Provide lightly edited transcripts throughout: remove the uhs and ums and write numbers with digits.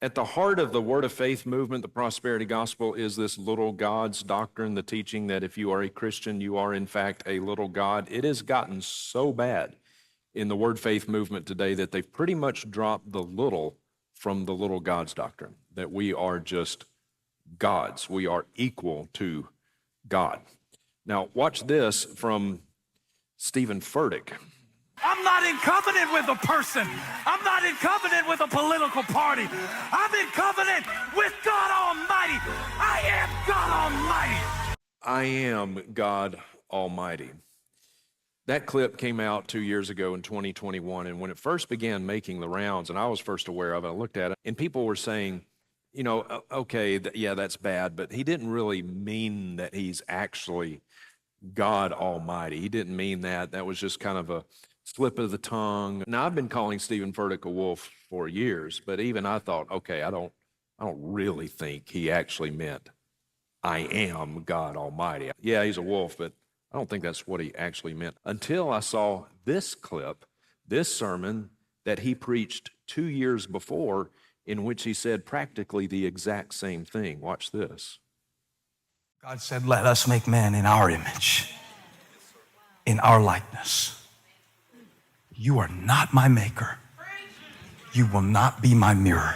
At the heart of the Word of Faith movement, the prosperity gospel, is this little God's doctrine, the teaching that if you are a Christian, you are in fact a little God. It has gotten so bad in the Word Faith movement today that they've pretty much dropped the little from the little God's doctrine, that we are just gods. We are equal to God. Now, watch this from Stephen Furtick. I'm not in covenant with a person. I'm not in covenant with a political party. I'm in covenant with God Almighty. I am God Almighty. I am God Almighty. That clip came out 2 years ago in 2021, and when it first began making the rounds, and I was first aware of it, I looked at it, and people were saying, you know, okay, yeah, that's bad, but he didn't really mean that he's actually God Almighty. He didn't mean that. That was just kind of a slip of the tongue. Now, I've been calling Stephen Furtick a wolf for years, but even I thought, okay, I don't really think he actually meant I am God Almighty. Yeah, he's a wolf, but I don't think that's what he actually meant until I saw this clip, this sermon that he preached 2 years before, in which he said practically the exact same thing. Watch this. God said, let us make man in our image, in our likeness. You are not my maker. You will not be my mirror.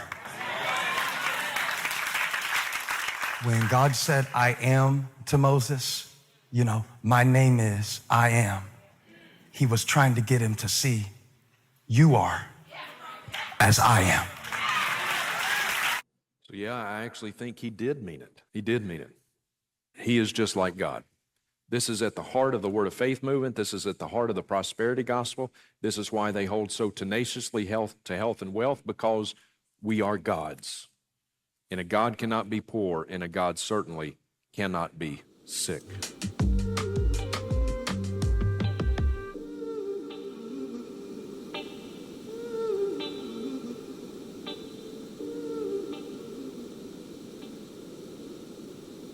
When God said, I am to Moses, you know, my name is I am. He was trying to get him to see, you are as I am. So yeah, I actually think he did mean it. He did mean it. He is just like God. This is at the heart of the Word of Faith movement. This is at the heart of the prosperity gospel. This is why they hold so tenaciously to health and wealth, because we are gods. And a God cannot be poor, and a God certainly cannot be sick.